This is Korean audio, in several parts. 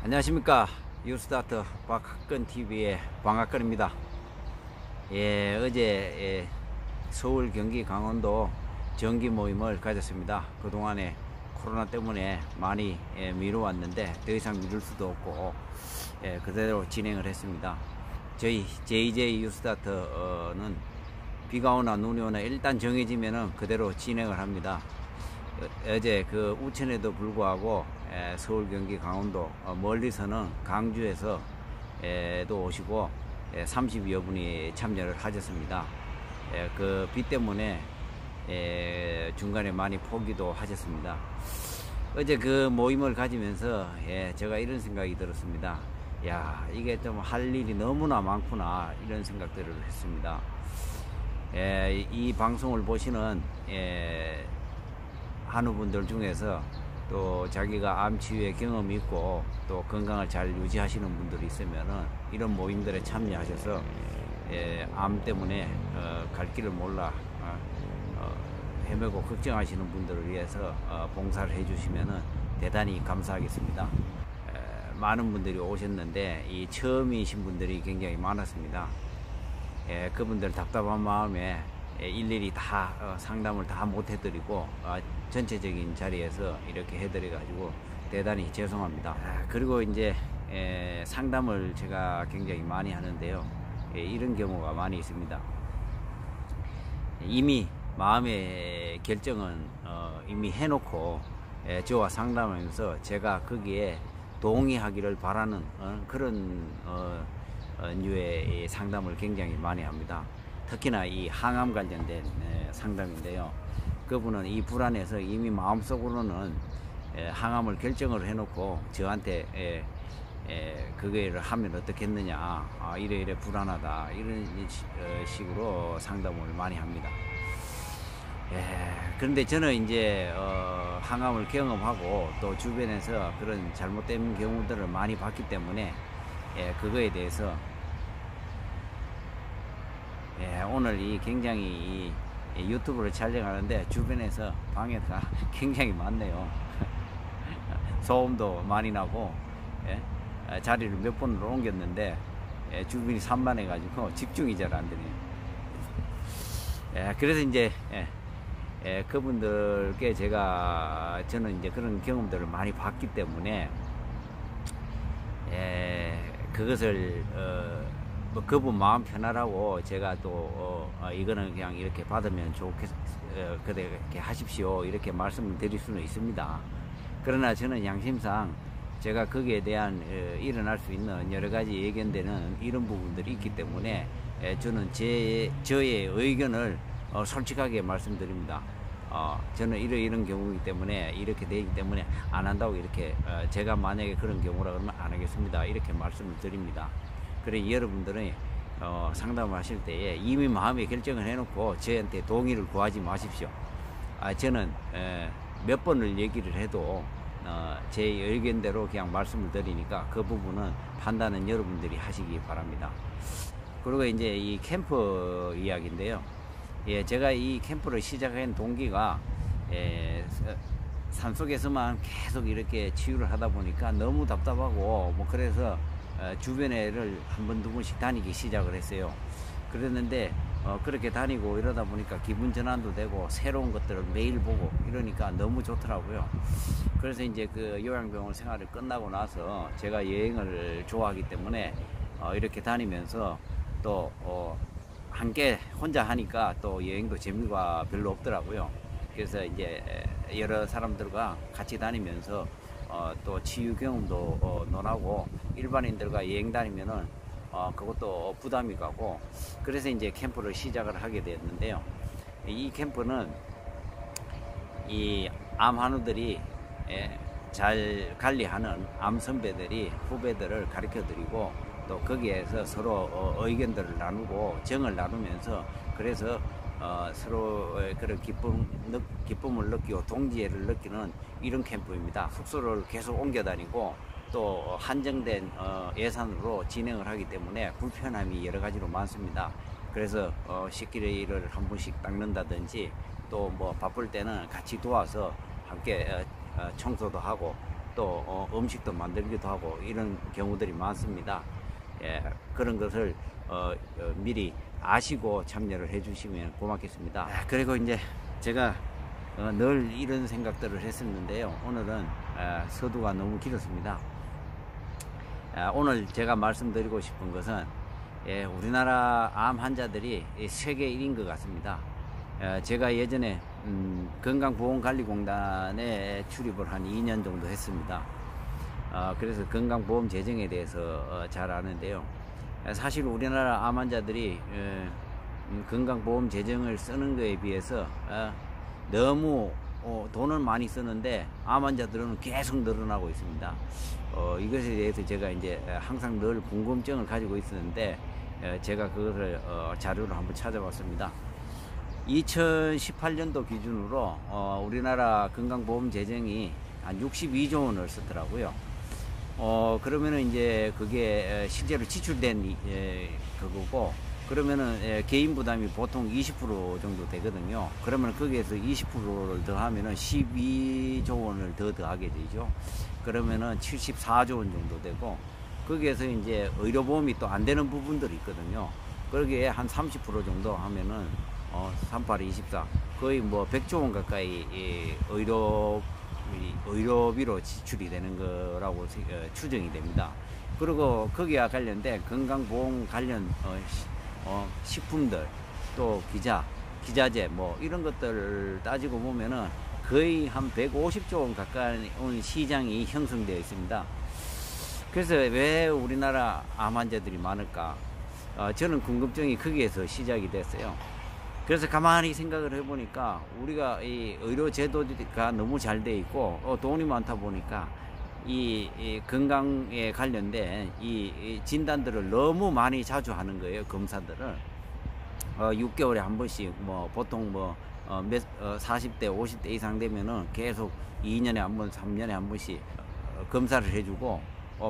안녕하십니까. 유스타트 박학근 TV의 방학근입니다. 어제 서울, 경기, 강원도 정기 모임을 가졌습니다. 그동안에 코로나 때문에 많이 미뤄왔는데 더 이상 미룰 수도 없고 그대로 진행을 했습니다. 저희 JJ 유스타트는 비가 오나 눈이 오나 일단 정해지면은 그대로 진행을 합니다. 어제 그 우천에도 불구하고 서울, 경기, 강원도 멀리서는 강주에서 도 오시고 30여 분이 참여를 하셨습니다. 그 비 때문에 중간에 많이 포기도 하셨습니다. 어제 그 모임을 가지면서 제가 이런 생각이 들었습니다. 야, 이게 좀 할 일이 너무나 많구나, 이런 생각들을 했습니다. 이 방송을 보시는 한우분들 중에서 또 자기가 암 치유의 경험이 있고 또 건강을 잘 유지하시는 분들이 있으면은 이런 모임들에 참여하셔서 암 때문에 갈 길을 몰라 헤매고 걱정하시는 분들을 위해서 봉사를 해주시면은 대단히 감사하겠습니다. 많은 분들이 오셨는데 이 처음이신 분들이 굉장히 많았습니다. 그분들 답답한 마음에 일일이 다 상담을 다 못 해드리고 전체적인 자리에서 이렇게 해드려 가지고 대단히 죄송합니다. 그리고 이제 상담을 제가 굉장히 많이 하는데요, 이런 경우가 많이 있습니다. 이미 마음의 결정은 이미 해놓고 저와 상담하면서 제가 거기에 동의하기를 바라는 그런 류의 상담을 굉장히 많이 합니다. 특히나 이 항암 관련된 상담인데요, 그분은 이 불안해서 이미 마음속으로는 항암을 결정을 해놓고 저한테 그거를 하면 어떻겠느냐, 이래 불안하다, 이런 식으로 상담을 많이 합니다. 그런데 저는 이제 항암을 경험하고 또 주변에서 그런 잘못된 경우들을 많이 봤기 때문에 그거에 대해서 오늘 이 굉장히 유튜브를 촬영하는데 주변에서 방해가 굉장히 많네요. 소음도 많이 나고 자리를 몇 번을 옮겼는데 주변이 산만해 가지고 집중이 잘 안 되네요. 그래서 이제 그분들께 저는 이제 그런 경험들을 많이 봤기 때문에 그것을 뭐 그분 마음 편하라고 제가 또 이거는 그냥 이렇게 받으면 그렇게 하십시오, 이렇게 말씀을 드릴 수는 있습니다. 그러나 저는 양심상 제가 거기에 대한 일어날 수 있는 여러 가지 예견되는 이런 부분들이 있기 때문에 저는 저의 의견을 솔직하게 말씀드립니다. 저는 이런 경우이기 때문에 이렇게 되기 때문에 안 한다고 이렇게 제가 만약에 그런 경우라 그러면 안 하겠습니다, 이렇게 말씀을 드립니다. 그래, 여러분들은 상담을 하실 때에 이미 마음의 결정을 해놓고 저한테 동의를 구하지 마십시오. 저는 몇 번을 얘기를 해도 제 의견대로 그냥 말씀을 드리니까 그 부분은 판단은 여러분들이 하시기 바랍니다. 그리고 이제 이 캠프 이야기인데요, 제가 이 캠프를 시작한 동기가 산속에서만 계속 이렇게 치유를 하다 보니까 너무 답답하고 뭐 그래서 주변에를 한 번, 두 번씩 다니기 시작을 했어요. 그랬는데 그렇게 다니고 이러다 보니까 기분 전환도 되고 새로운 것들을 매일 보고 이러니까 너무 좋더라고요. 그래서 이제 그 요양병원 생활을 끝나고 나서 제가 여행을 좋아하기 때문에 이렇게 다니면서 또 함께 혼자 하니까 또 여행도 재미가 별로 없더라고요. 그래서 이제 여러 사람들과 같이 다니면서 또 치유 경험도 논하고 일반인들과 여행 다니면은 그것도 부담이 가고, 그래서 이제 캠프를 시작을 하게 되었는데요. 이 캠프는 이 암 한우들이 잘 관리하는 암 선배들이 후배들을 가르쳐 드리고 또 거기에서 서로 의견들을 나누고 정을 나누면서 그래서 서로의 그런 기쁨을 느끼고 동지애를 느끼는 이런 캠프입니다. 숙소를 계속 옮겨 다니고 또 한정된 예산으로 진행을 하기 때문에 불편함이 여러 가지로 많습니다. 그래서 식기를 한 번씩 닦는다든지 또 뭐 바쁠 때는 같이 도와서 함께 청소도 하고 또 음식도 만들기도 하고 이런 경우들이 많습니다. 예, 그런 것을 미리 아시고 참여를 해주시면 고맙겠습니다. 그리고 이제 제가 늘 이런 생각들을 했었는데요. 오늘은 서두가 너무 길었습니다. 오늘 제가 말씀드리고 싶은 것은 우리나라 암 환자들이 세계 1인 것 같습니다. 제가 예전에 건강보험관리공단에 출입을 한 2년 정도 했습니다. 그래서 건강보험 재정에 대해서 잘 아는데요. 사실 우리나라 암 환자들이 건강보험 재정을 쓰는 것에 비해서 너무 돈을 많이 쓰는데 암 환자들은 계속 늘어나고 있습니다. 이것에 대해서 제가 이제 항상 늘 궁금증을 가지고 있었는데 제가 그것을 자료를 한번 찾아봤습니다. 2018년도 기준으로 우리나라 건강보험 재정이 한 62조 원을 썼더라고요. 그러면은 이제 그게 실제로 지출된 그거고, 그러면은 개인 부담이 보통 20% 정도 되거든요. 그러면 거기에서 20%를 더하면은 12조 원을 더 더하게 되죠. 그러면은 74조 원 정도 되고, 거기에서 이제 의료보험이 또 안 되는 부분들이 있거든요. 거기에 한 30% 정도 하면은 38, 24 거의 뭐 100조 원 가까이 의료비로 지출이 되는 거라고 추정이 됩니다. 그리고 거기와 관련된 건강보험 관련 식품들, 또 기자재 뭐 이런 것들 따지고 보면은 거의 한 150조 원 가까운 시장이 형성되어 있습니다. 그래서 왜 우리나라 암 환자들이 많을까? 저는 궁금증이 거기에서 시작이 됐어요. 그래서 가만히 생각을 해보니까 우리가 이 의료 제도가 너무 잘 돼 있고 돈이 많다 보니까 이 건강에 관련된 이 진단들을 너무 많이 자주 하는 거예요. 검사들을 6개월에 한 번씩, 뭐 보통 뭐 40대 50대 이상 되면은 계속 2년에 한 번, 3년에 한 번씩 검사를 해주고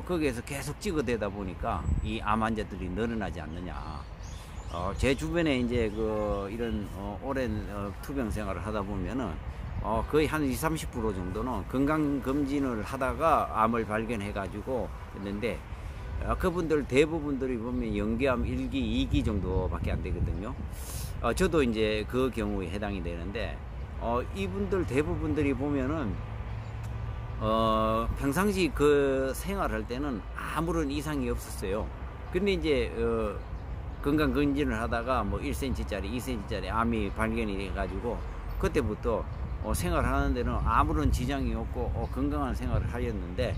거기에서 계속 찍어대다 보니까 이 암 환자들이 늘어나지 않느냐. 제 주변에 이제 이런 오랜 투병 생활을 하다 보면은 거의 한 20, 30% 정도는 건강검진을 하다가 암을 발견해 가지고 했는데, 그분들 대부분들이 보면 연기암 1기, 2기 정도밖에 안 되거든요. 저도 이제 그 경우에 해당이 되는데, 이분들 대부분들이 보면은 평상시 그 생활할 때는 아무런 이상이 없었어요. 근데 이제 건강검진을 하다가 뭐 1cm짜리, 2cm짜리 암이 발견이 돼가지고 그때부터 생활하는 데는 아무런 지장이 없고 건강한 생활을 하였는데,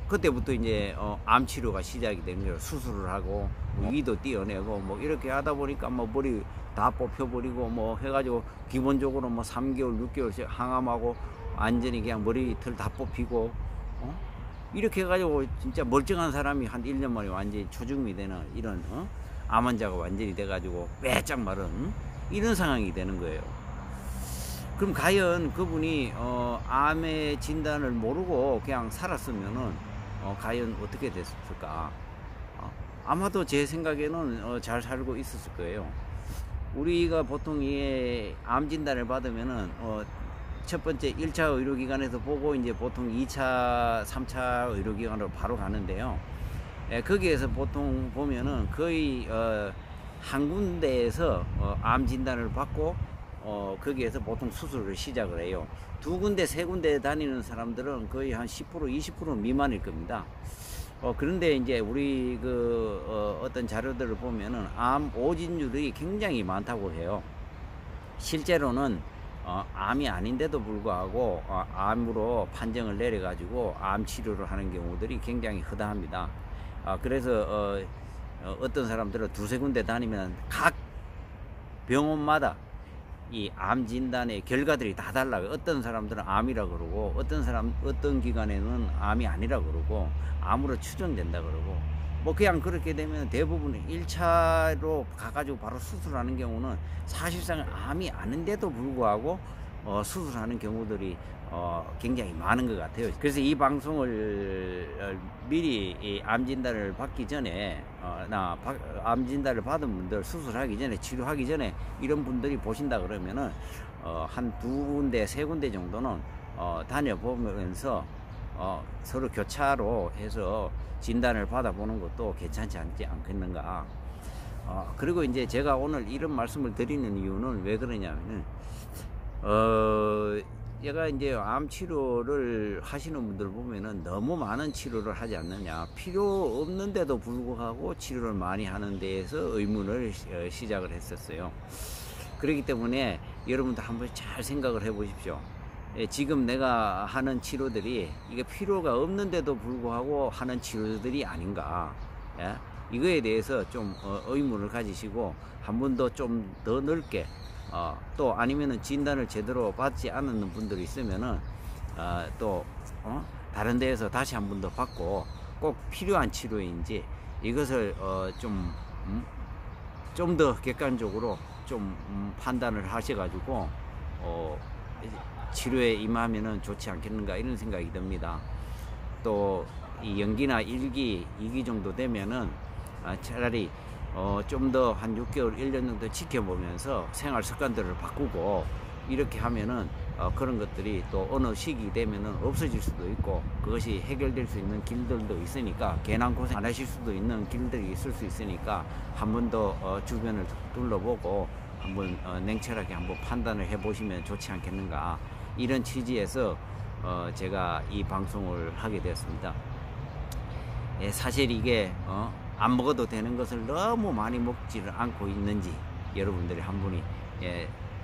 그때부터 이제 암 치료가 시작이 된 거예요. 수술을 하고 위도 띄어내고 뭐 이렇게 하다 보니까 뭐 머리 다 뽑혀버리고 뭐 해가지고 기본적으로 뭐 3개월, 6개월씩 항암하고 완전히 그냥 머리털 다 뽑히고 이렇게 해가지고 진짜 멀쩡한 사람이 한 1년 만에 완전히 초중미 되는 이런 암 환자가 완전히 돼가지고 빼짝 마른 이런 상황이 되는 거예요. 그럼 과연 그분이 암의 진단을 모르고 그냥 살았으면은 과연 어떻게 됐을까? 아마도 제 생각에는 잘 살고 있었을 거예요. 우리가 보통 이 암 진단을 받으면은 첫 번째 1차 의료기관에서 보고 이제 보통 2차, 3차 의료기관으로 바로 가는데요. 거기에서 보통 보면은 거의 한 군데에서 암 진단을 받고 거기에서 보통 수술을 시작을 해요. 두 군데, 세 군데 다니는 사람들은 거의 한 10%, 20% 미만일 겁니다. 그런데 이제 우리 어떤 자료들을 보면은 암 오진율이 굉장히 많다고 해요. 실제로는 암이 아닌데도 불구하고 암으로 판정을 내려가지고 암 치료를 하는 경우들이 굉장히 허다합니다. 그래서 어떤 사람들은 두세 군데 다니면 각 병원마다 이 암 진단의 결과들이 다 달라요. 어떤 사람들은 암이라 그러고 어떤 기관에는 암이 아니라 그러고 암으로 추정된다 그러고 뭐 그냥 그렇게 되면 대부분 1차로 가가지고 바로 수술하는 경우는 사실상 암이 아닌데도 불구하고 수술하는 경우들이 굉장히 많은 것 같아요. 그래서 이 방송을 미리 이 암 진단을 받기 전에 암 진단을 받은 분들 수술하기 전에 치료하기 전에 이런 분들이 보신다 그러면은 한 두 군데 세 군데 정도는 다녀보면서 서로 교차로 해서 진단을 받아보는 것도 괜찮지 않겠는가. 그리고 이제 제가 오늘 이런 말씀을 드리는 이유는 왜 그러냐면은, 얘가 이제 암 치료를 하시는 분들 보면은 너무 많은 치료를 하지 않느냐, 필요 없는데도 불구하고 치료를 많이 하는 데에서 의문을 시작을 했었어요. 그렇기 때문에 여러분들 한번 잘 생각을 해 보십시오. 지금 내가 하는 치료들이 이게 필요가 없는데도 불구하고 하는 치료들이 아닌가. 예? 이거에 대해서 좀 의문을 가지시고 한 번 더 좀 더 넓게, 또 아니면은 진단을 제대로 받지 않는 분들이 있으면은 또 다른 데에서 다시 한 번 더 받고 꼭 필요한 치료인지 이것을 좀 더 객관적으로 좀 판단을 하셔가지고 치료에 임하면은 좋지 않겠는가, 이런 생각이 듭니다. 또 이 연기나 1기, 2기 정도 되면은 차라리 좀 더 한 6개월, 1년 정도 지켜보면서 생활 습관들을 바꾸고 이렇게 하면은 그런 것들이 또 어느 시기 되면은 없어질 수도 있고, 그것이 해결될 수 있는 길들도 있으니까, 괜한 고생 안 하실 수도 있는 길들이 있을 수 있으니까 한 번 더 주변을 둘러보고 한번 냉철하게 한번 판단을 해 보시면 좋지 않겠는가, 이런 취지에서 제가 이 방송을 하게 되었습니다. 사실 이게 안 먹어도 되는 것을 너무 많이 먹지를 않고 있는지, 여러분들이 한 분이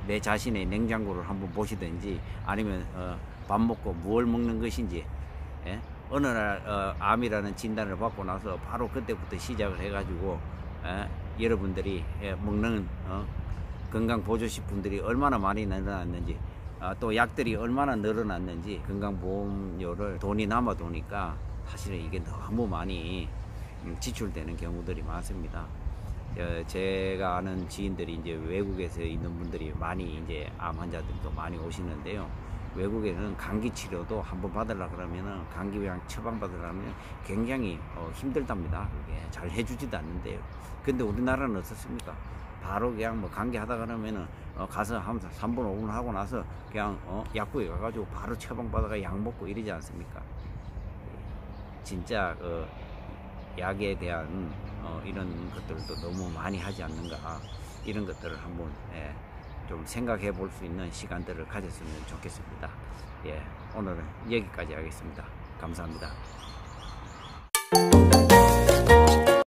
내 자신의 냉장고를 한번 보시든지, 아니면 밥 먹고 무엇을 먹는 것인지, 어느 날 암이라는 진단을 받고 나서 바로 그때부터 시작을 해가지고 여러분들이 먹는 건강보조식품들이 얼마나 많이 늘어났는지, 또 약들이 얼마나 늘어났는지, 건강보험료를 돈이 남아 도니까 사실은 이게 너무 많이 지출되는 경우들이 많습니다. 제가 아는 지인들이 이제 외국에서 있는 분들이 많이, 이제 암 환자들도 많이 오시는데요. 외국에는 감기 치료도 한번 받으려 그러면은, 감기약 처방 받으려면 굉장히 힘들답니다. 그게 잘 해주지도 않는데요. 근데 우리나라는 어떻습니까? 바로 그냥 뭐 감기 하다 그러면은 가서 한 3분 5분 하고 나서 그냥 약국에 가가지고 바로 처방 받아가 약 먹고 이러지 않습니까? 진짜 약에 대한 이런 것들도 너무 많이 하지 않는가, 이런 것들을 한번 좀 생각해 볼 수 있는 시간들을 가졌으면 좋겠습니다. 오늘은 여기까지 하겠습니다. 감사합니다.